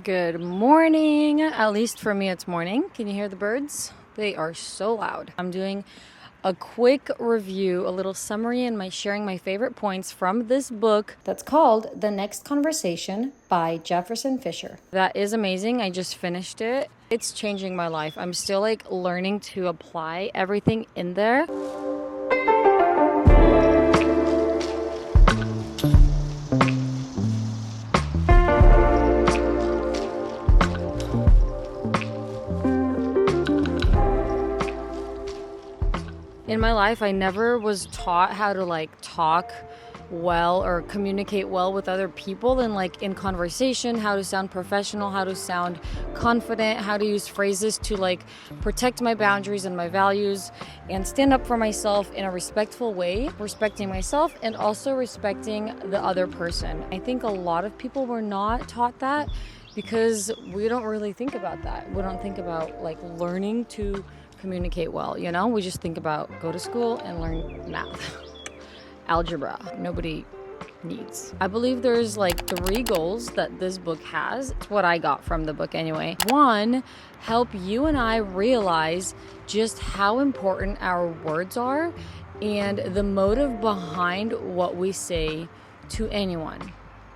Good morning. At least for me, it's morning. Can you hear the birds? They are so loud. I'm doing a quick review, a little summary, and sharing my favorite points from this book that's called The Next Conversation by Jefferson Fisher. That is amazing. I just finished it. It's changing my life. I'm still learning to apply everything in there. In my life, I never was taught how to talk well or communicate well with other people and in conversation, how to sound professional, how to sound confident, how to use phrases to protect my boundaries and my values and stand up for myself in a respectful way, respecting myself and also respecting the other person. I think a lot of people were not taught that because we don't really think about that. We don't think about learning to communicate well, we just think about go to school and learn math. Algebra, nobody needs. I believe there's 3 goals that this book has. It's what I got from the book anyway. 1, help you and I realize just how important our words are and the motive behind what we say to anyone.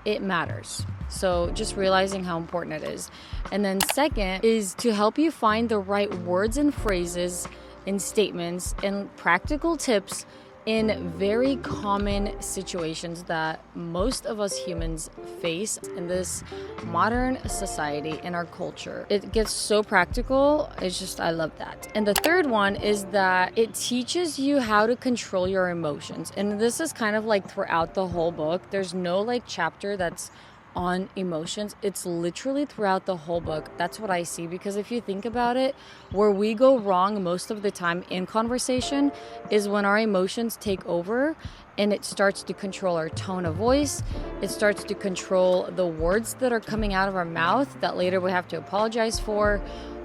It matters. So just realizing how important it is. And then 2nd is to help you find the right words and phrases and statements and practical tips in very common situations that most of us humans face in this modern society, in our culture. It gets so practical. I love that. And the 3rd one is that it teaches you how to control your emotions. And this is kind of throughout the whole book. There's no chapter that's on emotions. It's literally throughout the whole book. That's what I see, because if you think about it, where we go wrong most of the time in conversation is when our emotions take over and it starts to control our tone of voice. It starts to control the words that are coming out of our mouth that later we have to apologize for,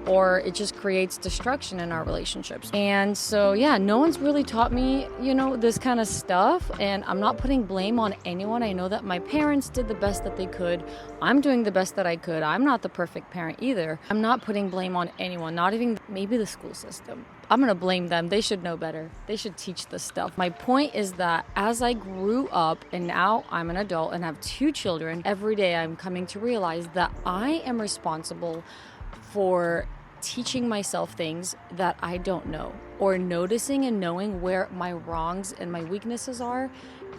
or it just creates destruction in our relationships. And so, no one's really taught me, this kind of stuff. And I'm not putting blame on anyone. I know that my parents did the best that they could. I'm doing the best that I could. I'm not the perfect parent either. I'm not putting blame on anyone, not even maybe the school system. I'm going to blame them. They should know better. They should teach this stuff. My point is that as I grew up and now I'm an adult and have 2 children, every day I'm coming to realize that I am responsible for teaching myself things that I don't know, or noticing and knowing where my wrongs and my weaknesses are,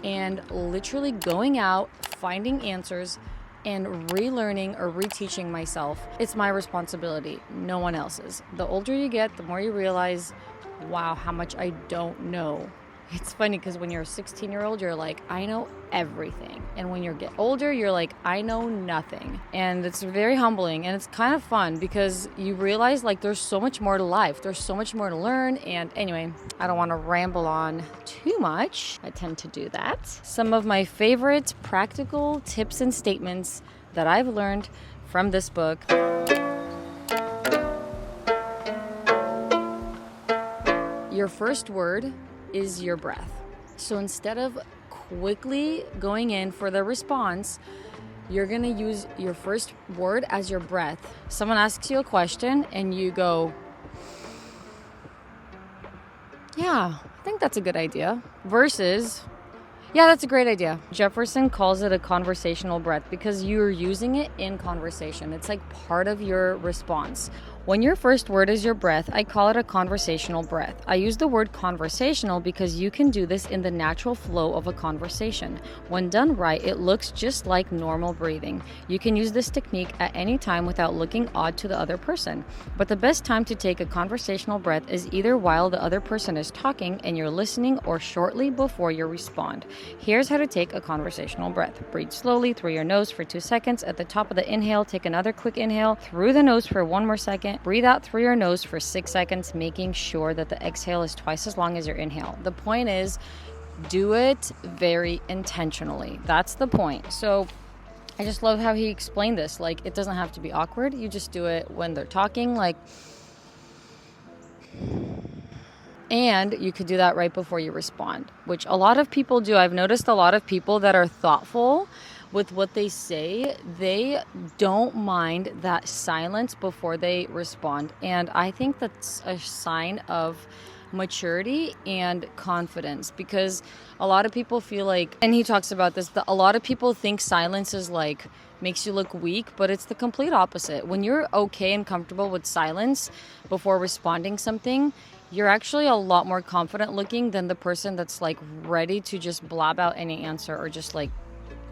and literally going out, finding answers, and relearning or reteaching myself. It's my responsibility, no one else's. The older you get, the more you realize, wow, how much I don't know. It's funny because when you're a 16-year-old, you're I know everything. And when you get older, you're I know nothing. And it's very humbling and it's kind of fun because you realize there's so much more to life. There's so much more to learn. And anyway, I don't want to ramble on too much. I tend to do that. Some of my favorite practical tips and statements that I've learned from this book. Your first word is your breath. So instead of quickly going in for the response, you're going to use your first word as your breath. Someone asks you a question and you go, yeah, I think that's a good idea. Versus, yeah, that's a great idea. Jefferson calls it a conversational breath because you're using it in conversation. It's part of your response. When your first word is your breath, I call it a conversational breath. I use the word conversational because you can do this in the natural flow of a conversation. When done right, it looks just like normal breathing. You can use this technique at any time without looking odd to the other person. But the best time to take a conversational breath is either while the other person is talking and you're listening, or shortly before you respond. Here's how to take a conversational breath. Breathe slowly through your nose for 2 seconds. At the top of the inhale, take another quick inhale through the nose for 1 more second. Breathe out through your nose for 6 seconds, making sure that the exhale is twice as long as your inhale. The point is, do it very intentionally. That's the point. So I just love how he explained this. It doesn't have to be awkward. You just do it when they're talking, and you could do that right before you respond, which a lot of people do. I've noticed a lot of people that are thoughtful with what they say, they don't mind that silence before they respond. And I think that's a sign of maturity and confidence, because a lot of people feel like, and he talks about this, that a lot of people think silence is like makes you look weak, but it's the complete opposite. When you're okay and comfortable with silence before responding something, you're actually a lot more confident looking than the person that's like ready to just blab out any answer or just like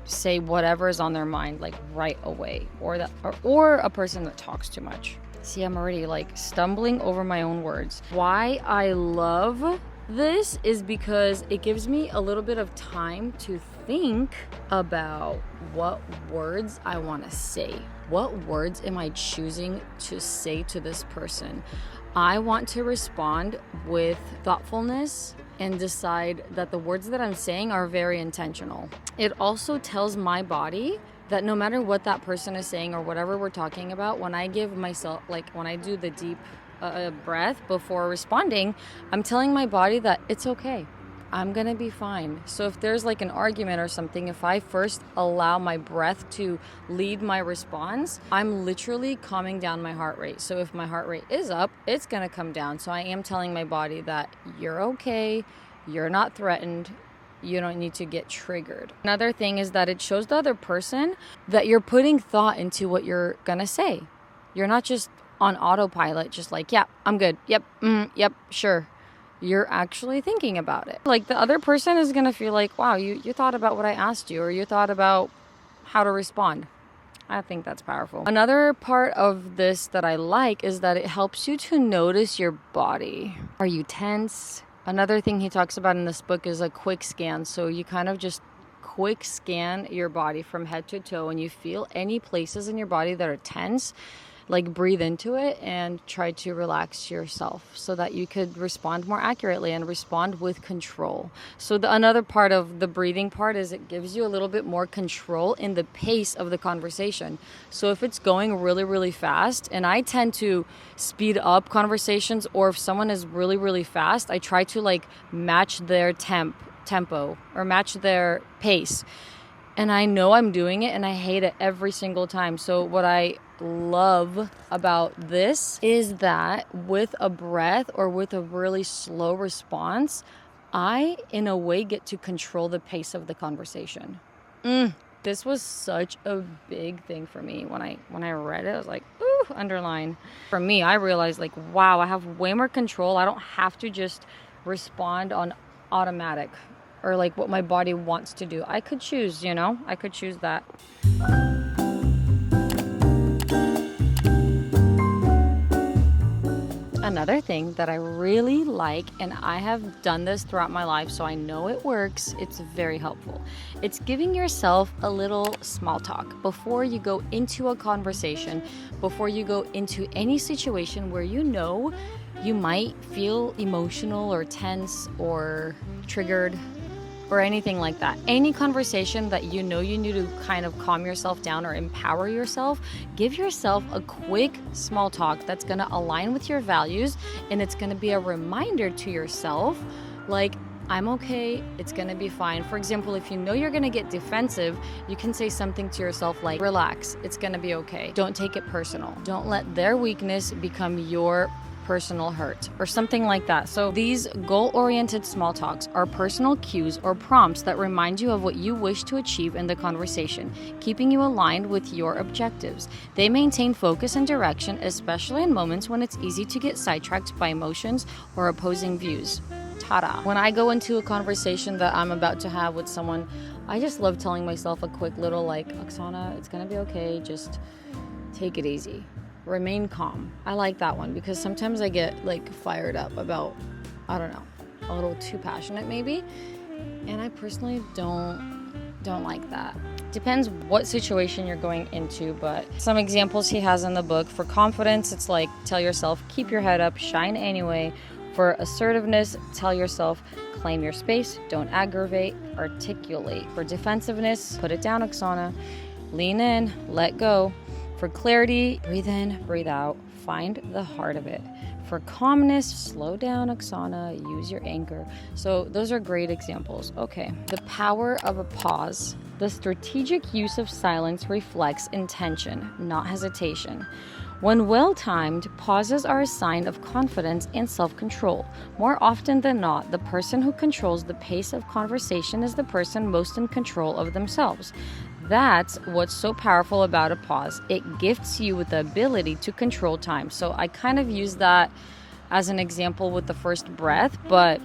say whatever is on their mind like right away, or a person that talks too much. See, I'm already like stumbling over my own words. Why I love this is because it gives me a little bit of time to think about what words I want to say. What words am I choosing to say to this person? I want to respond with thoughtfulness and decide that the words that I'm saying are very intentional. It also tells my body that no matter what that person is saying or whatever we're talking about, when I give myself, like when I do the deep breath before responding, I'm telling my body that it's okay. I'm gonna be fine. So if there's like an argument or something, if I first allow my breath to lead my response, I'm literally calming down my heart rate. So if my heart rate is up, it's gonna come down. So I am telling my body that you're okay, you're not threatened, you don't need to get triggered. Another thing is that it shows the other person that you're putting thought into what you're gonna say. You're not just on autopilot, just like, yeah, I'm good. Yep, yep, sure. You're actually thinking about it. Like the other person is gonna feel like, wow, you thought about what I asked you, or you thought about how to respond. I think that's powerful. Another part of this that I like is that it helps you to notice your body. Are you tense? Another thing he talks about in this book is a quick scan. So you kind of just quick scan your body from head to toe, and you feel any places in your body that are tense, like breathe into it and try to relax yourself so that you could respond more accurately and respond with control. So another part of the breathing part is it gives you a little bit more control in the pace of the conversation. So if it's going really, really fast, and I tend to speed up conversations, or if someone is really, really fast, I try to like match their tempo or match their pace. And I know I'm doing it and I hate it every single time. So what I love about this is that with a breath or with a really slow response, I in a way get to control the pace of the conversation. This was such a big thing for me. When I read it, I was like, ooh, underline. For me, I realized like, wow, I have way more control. I don't have to just respond on automatic or like what my body wants to do. I could choose, I could choose that. Another thing that I really like, and I have done this throughout my life, so I know it works, it's very helpful. It's giving yourself a little small talk before you go into a conversation, before you go into any situation where you know you might feel emotional or tense or triggered or anything like that. Any conversation that you know you need to kind of calm yourself down or empower yourself, give yourself a quick small talk that's gonna align with your values, and it's gonna be a reminder to yourself, like, I'm okay, it's gonna be fine. For example, if you know you're gonna get defensive, you can say something to yourself like, relax, it's gonna be okay. Don't take it personal. Don't let their weakness become your personal hurt or something like that. So these goal-oriented small talks are personal cues or prompts that remind you of what you wish to achieve in the conversation, keeping you aligned with your objectives. They maintain focus and direction, especially in moments when it's easy to get sidetracked by emotions or opposing views. Ta-da! When I go into a conversation that I'm about to have with someone, I just love telling myself a quick little like, Oksana, it's gonna be okay, just take it easy. Remain calm. I like that one because sometimes I get like fired up about, I don't know, a little too passionate maybe. And I personally don't like that. Depends what situation you're going into, but some examples he has in the book. For confidence, it's like, tell yourself, keep your head up, shine anyway. For assertiveness, tell yourself, claim your space, don't aggravate, articulate. For defensiveness, put it down, Oksana. Lean in, let go. For clarity, breathe in, breathe out, find the heart of it. For calmness, slow down, Oksana, use your anchor. So those are great examples. Okay, the power of a pause. The strategic use of silence reflects intention, not hesitation. When well-timed, pauses are a sign of confidence and self-control. More often than not, the person who controls the pace of conversation is the person most in control of themselves. That's what's so powerful about a pause. It gifts you with the ability to control time. So I kind of use that as an example with the first breath, but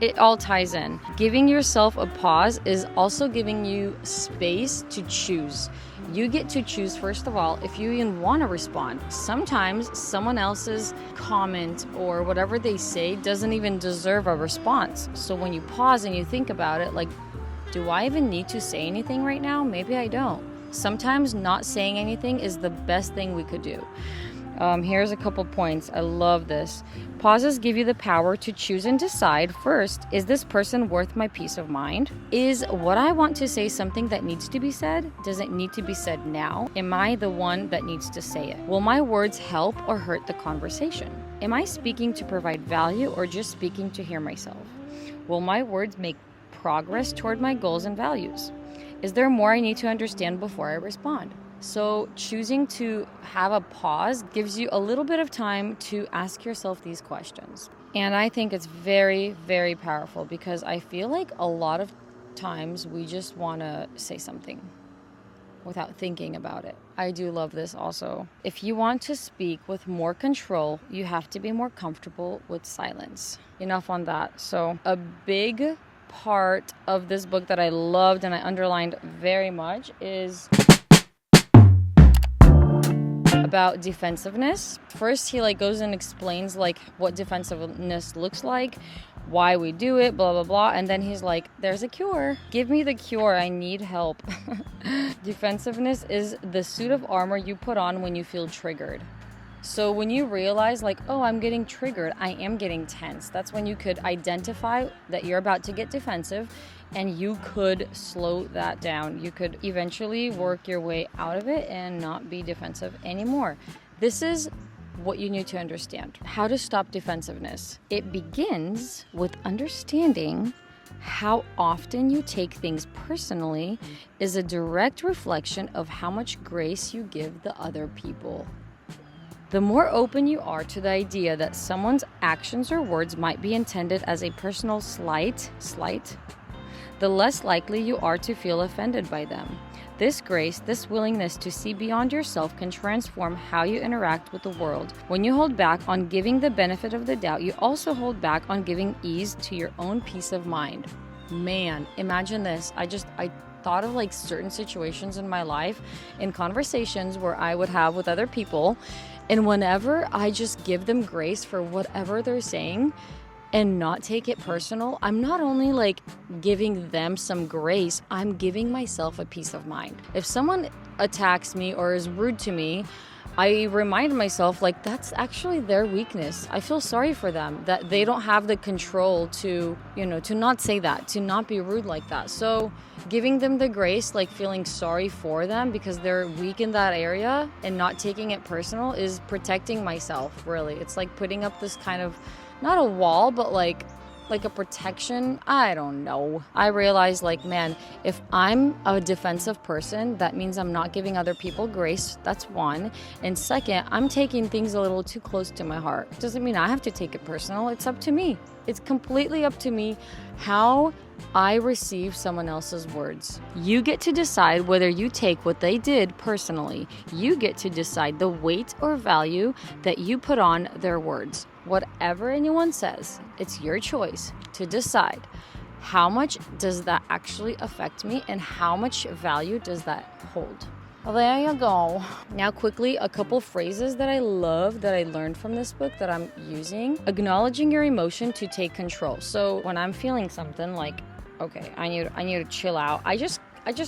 it all ties in. Giving yourself a pause is also giving you space to choose. You get to choose, first of all, if you even want to respond. Sometimes someone else's comment or whatever they say doesn't even deserve a response. So when you pause and you think about it, like, do I even need to say anything right now? Maybe I don't. Sometimes not saying anything is the best thing we could do. Here's a couple points. I love this. Pauses give you the power to choose and decide. First, is this person worth my peace of mind? Is what I want to say something that needs to be said? Does it need to be said now? Am I the one that needs to say it? Will my words help or hurt the conversation? Am I speaking to provide value or just speaking to hear myself? Will my words make progress toward my goals and values? Is there more I need to understand before I respond? So choosing to have a pause gives you a little bit of time to ask yourself these questions. And I think it's very, very powerful because I feel like a lot of times we just want to say something without thinking about it. I do love this also. If you want to speak with more control, you have to be more comfortable with silence. Enough on that. So a big part of this book that I loved and I underlined very much is about defensiveness. First, he goes and explains what defensiveness looks like, why we do it, blah, blah, blah. And then he's like, there's a cure. Give me the cure. I need help. Defensiveness is the suit of armor you put on when you feel triggered. So when you realize oh, I'm getting triggered, I am getting tense, that's when you could identify that you're about to get defensive and you could slow that down. You could eventually work your way out of it and not be defensive anymore. This is what you need to understand. How to stop defensiveness. It begins with understanding how often you take things personally is a direct reflection of how much grace you give the other people. The more open you are to the idea that someone's actions or words might be intended as a personal slight, the less likely you are to feel offended by them. This grace, this willingness to see beyond yourself can transform how you interact with the world. When you hold back on giving the benefit of the doubt, you also hold back on giving ease to your own peace of mind. Man, imagine this. I thought of certain situations in my life, in conversations where I would have with other people, and whenever I just give them grace for whatever they're saying and not take it personal, I'm not only giving them some grace, I'm giving myself a peace of mind. If someone attacks me or is rude to me, I remind myself that's actually their weakness. I feel sorry for them that they don't have the control to not say that, to not be rude like that. So giving them the grace, feeling sorry for them because they're weak in that area and not taking it personal is protecting myself, really. It's putting up this kind of, not a wall, but like a protection. I don't know. I realized man, if I'm a defensive person, that means I'm not giving other people grace. That's one. And second, I'm taking things a little too close to my heart. Doesn't mean I have to take it personal. It's up to me. It's completely up to me how I receive someone else's words. You get to decide whether you take what they did personally. You get to decide the weight or value that you put on their words. Whatever anyone says, it's your choice to decide how much does that actually affect me and how much value does that hold. Well, there you go. Now quickly, a couple phrases that I love that I learned from this book that I'm using. Acknowledging your emotion to take control. So when I'm feeling something okay, I need to chill out, I just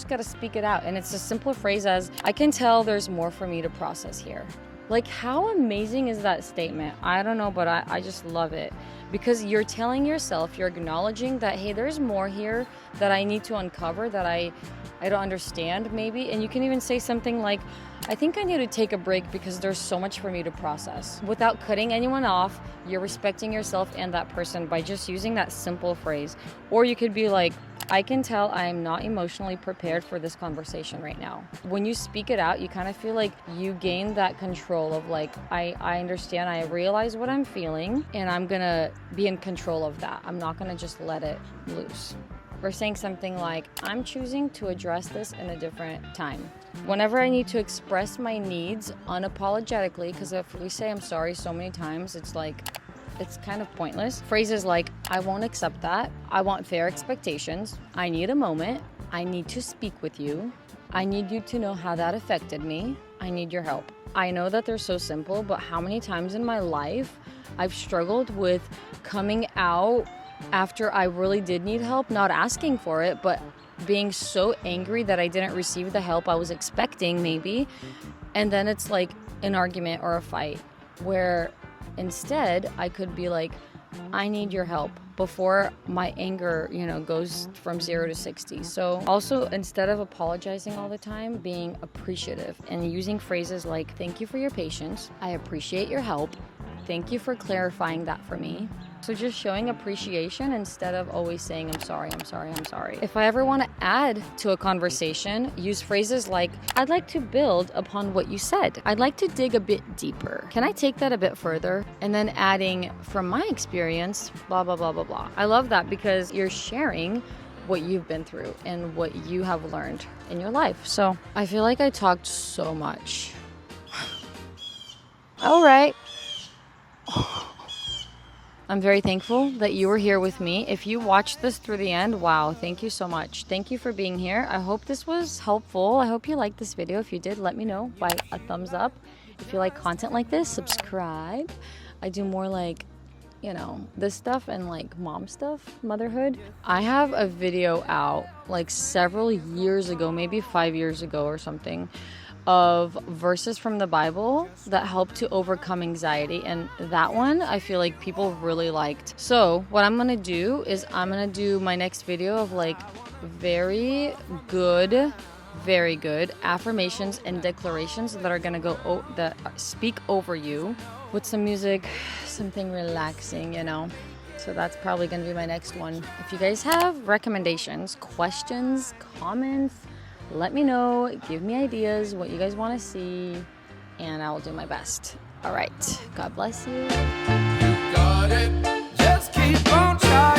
gotta speak it out. And it's a simple phrase as, I can tell there's more for me to process here. How amazing is that statement? I don't know, but I just love it. Because you're telling yourself, you're acknowledging that, hey, there's more here that I need to uncover, that I don't understand maybe. And you can even say something like, I think I need to take a break because there's so much for me to process. Without cutting anyone off, you're respecting yourself and that person by just using that simple phrase. Or you could be like, I can tell I'm not emotionally prepared for this conversation right now. When you speak it out, you kind of feel like you gain that control of like, I understand, I realize what I'm feeling, and I'm gonna be in control of that. I'm not gonna just let it loose. We're saying something like, I'm choosing to address this in a different time. Whenever I need to express my needs unapologetically, because if we say I'm sorry so many times, it's kind of pointless. Phrases like, I won't accept that. I want fair expectations. I need a moment. I need to speak with you. I need you to know how that affected me. I need your help. I know that they're so simple, but how many times in my life I've struggled with coming out after I really did need help, not asking for it, but being so angry that I didn't receive the help I was expecting maybe. And then it's like an argument or a fight where instead I could be like, I need your help before my anger, goes from 0 to 60. So also, instead of apologizing all the time, being appreciative and using phrases like, thank you for your patience. I appreciate your help. Thank you for clarifying that for me. So just showing appreciation instead of always saying, I'm sorry, I'm sorry, I'm sorry. If I ever want to add to a conversation, use phrases like, I'd like to build upon what you said. I'd like to dig a bit deeper. Can I take that a bit further? And then adding, from my experience, blah, blah, blah, blah, blah. I love that because you're sharing what you've been through and what you have learned in your life. So I feel like I talked so much. All right. I'm very thankful that you were here with me. If you watched this through the end, wow, thank you so much. Thank you for being here. I hope this was helpful. I hope you liked this video. If you did, let me know by a thumbs up. If you like content like this, subscribe. I do more like, this stuff and like mom stuff, motherhood. I have a video out like several years ago, maybe 5 years ago or something, of verses from the Bible that help to overcome anxiety, and that one I feel like people really liked. So what I'm gonna do is I'm gonna do my next video of like very good affirmations and declarations that are gonna go that speak over you with some music, something relaxing, So that's probably gonna be my next one. If you guys have recommendations, questions, comments, let me know, give me ideas, what you guys want to see, and I will do my best. All right, God bless you. You got it. Just keep on trying.